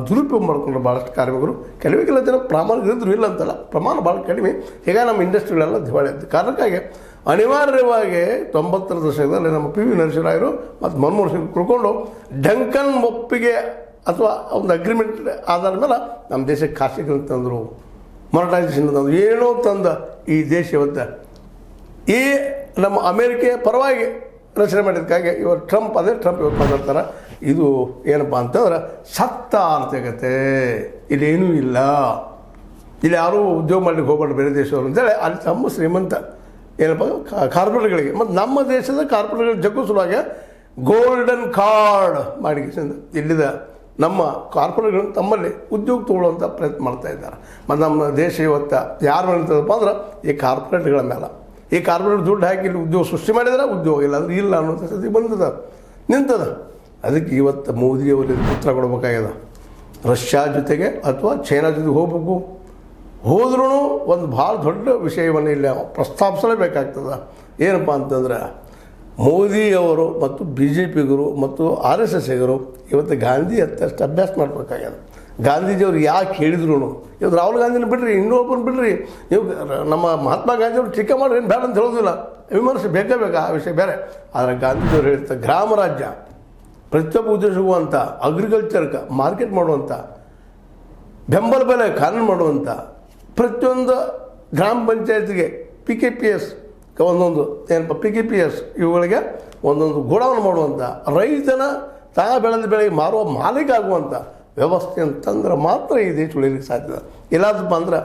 ದುರುಪಯೋಗ ಮಾಡಿಕೊಂಡ್ರು ಭಾಳಷ್ಟು ಕಾರ್ಮಿಕರು. ಕೆಲವೇ ಜನ ಪ್ರಾಮಾಣಿಕರಿದ್ದರು, ಇಲ್ಲ ಅಂತಲ್ಲ, ಪ್ರಮಾಣ ಭಾಳ ಕಡಿಮೆ. ಈಗ ನಮ್ಮ ಇಂಡಸ್ಟ್ರಿಗಳೆಲ್ಲ ದಿವಾಳಿ ಆಯ್ತು. ಕಾರಣಕ್ಕಾಗಿ ಅನಿವಾರ್ಯವಾಗಿ 90ರ ದಶಕದಲ್ಲಿ ನಮ್ಮ ಪಿ ವಿ ನರಸಿಂಹರಾಯರು ಮತ್ತು ಮನಮೋಹನ್ ಸಿಂಗ್ ಕುಳ್ಕೊಂಡು ಡಂಕನ್ ಒಪ್ಪಿಗೆ ಅಥವಾ ಒಂದು ಅಗ್ರಿಮೆಂಟ್ ಆಧಾರದ ಮೇಲೆ ನಮ್ಮ ದೇಶಕ್ಕೆ ಖಾಸಗೀಕರಣ ತಂದರು, ಮೊನಟೈಸೇಷನ್ ತಂದರು, ಏನೋ ತಂದ ಈ ದೇಶ ಇವತ್ತು ಈ ನಮ್ಮ ಅಮೇರಿಕೆಯ ಪರವಾಗಿ ರಚನೆ ಮಾಡಿದ್ದಕ್ಕಾಗಿ ಇವರು ಟ್ರಂಪ್ ಇವತ್ತು ಮಾತಾಡ್ತಾರೆ. ಇದು ಏನಪ್ಪ ಅಂತಂದ್ರೆ ಸತ್ತ ಆರ್ಥಿಕತೆ, ಇಲ್ಲೇನೂ ಇಲ್ಲ, ಇಲ್ಲಿ ಯಾರೂ ಉದ್ಯೋಗ ಮಾಡಲಿಕ್ಕೆ ಹೋಗ್ಬಾರ್ದು ಬೇರೆ ದೇಶದವರು ಅಂತೇಳಿ ಅಲ್ಲಿ ತಮ್ಮ ಶ್ರೀಮಂತ ಏನಪ್ಪ ಕಾರ್ಪೊರೇಟ್ಗಳಿಗೆ ಮತ್ತು ನಮ್ಮ ದೇಶದ ಕಾರ್ಪೊರೇಟ್ಗಳ ಜಗ್ಗು ಸಲುವಾಗಿ ಗೋಲ್ಡನ್ ಕಾರ್ಡ್ ಮಾಡಿ ಇಲ್ಲಿದ ನಮ್ಮ ಕಾರ್ಪೊರೇಟ್ಗಳನ್ನು ತಮ್ಮಲ್ಲಿ ಉದ್ಯೋಗ ತೊಗೊಳ್ಳುವಂಥ ಪ್ರಯತ್ನ ಮಾಡ್ತಾ ಇದ್ದಾರೆ. ಮತ್ತು ನಮ್ಮ ದೇಶ ಇವತ್ತು ಯಾರು ಮಾಡಿರ್ತದಪ್ಪ ಅಂದ್ರೆ ಈ ಕಾರ್ಪೊರೇಟ್ಗಳ ಮೇಲೆ. ಈ ಕಾರ್ಪೊರೇಟ್ ದುಡ್ಡು ಹಾಕಿ ಇಲ್ಲಿ ಉದ್ಯೋಗ ಸೃಷ್ಟಿ ಮಾಡಿದ್ರೆ ಉದ್ಯೋಗ ಇಲ್ಲ ಅಂದ್ರೆ ಇಲ್ಲ ಅನ್ನೋಂಥ ಸ್ಥಿತಿ ಬಂದದ ನಿಂತದ. ಅದಕ್ಕೆ ಇವತ್ತು ಮೋದಿಯವರಿಗೆ ಉತ್ತರ ಕೊಡಬೇಕಾಗ್ಯದ. ರಷ್ಯಾ ಜೊತೆಗೆ ಅಥವಾ ಚೈನಾ ಜೊತೆಗೆ ಹೋಗ್ಬೇಕು, ಹೋದ್ರೂ ಒಂದು ಭಾಳ ದೊಡ್ಡ ವಿಷಯವನ್ನು ಇಲ್ಲಿ ಪ್ರಸ್ತಾಪಿಸಲೇಬೇಕಾಗ್ತದೆ. ಏನಪ್ಪ ಅಂತಂದ್ರೆ ಮೋದಿಯವರು ಮತ್ತು ಬಿ ಜೆ ಪಿಗರು ಮತ್ತು ಆರ್ ಎಸ್ ಎಸ್ಸಿಗರು ಇವತ್ತು ಗಾಂಧಿ ಹತ್ತಷ್ಟು ಅಭ್ಯಾಸ ಮಾಡಬೇಕಾಗ್ಯದ. ಗಾಂಧೀಜಿಯವ್ರು ಯಾಕೆ ಹೇಳಿದ್ರು, ಇವತ್ತು ರಾಹುಲ್ ಗಾಂಧಿನ ಬಿಡ್ರಿ, ಇನ್ನೊಬ್ಬರನ್ನ ಬಿಡ್ರಿ, ನೀವು ನಮ್ಮ ಮಹಾತ್ಮ ಗಾಂಧಿಯವರು ಟೀಕೆ ಮಾಡ್ರಿ, ಏನು ಬೇಡ ಅಂತ ಹೇಳೋದಿಲ್ಲ, ವಿಮರ್ಶೆ ಬೇಕೇ ಬೇಕಾ, ಆ ವಿಷಯ ಬೇರೆ. ಆದರೆ ಗಾಂಧೀಜಿಯವರು ಹೇಳ್ತಾರೆ ಗ್ರಾಮ ರಾಜ್ಯ ಪ್ರತಿಯೊಬ್ಬ ಉದ್ದೇಶಕ್ಕೂ ಅಂತ ಅಗ್ರಿಕಲ್ಚರ್ಗೆ ಮಾರ್ಕೆಟ್ ಮಾಡುವಂಥ, ಬೆಂಬಲ ಬೆಲೆ ಕಾನೂನು ಮಾಡುವಂಥ, ಪ್ರತಿಯೊಂದು ಗ್ರಾಮ ಪಂಚಾಯತ್ಗೆ PKPS ಒಂದೊಂದು ಏನಪ್ಪ PKPS ಇವುಗಳಿಗೆ ಒಂದೊಂದು ಗೋಡೌನ್ ಮಾಡುವಂಥ, ರೈತನ ತಾ ಬೆಳೆದ ಬೆಳೆಗೆ ಮಾರುವ ಮಾಲೀಕ ಆಗುವಂಥ ವ್ಯವಸ್ಥೆ ಅಂತಂದ್ರೆ ಮಾತ್ರ ಈ ದೇಶ ಉಳಿಲಿಕ್ಕೆ ಸಾಧ್ಯ. ಇಲ್ಲದಪ್ಪ ಅಂದ್ರೆ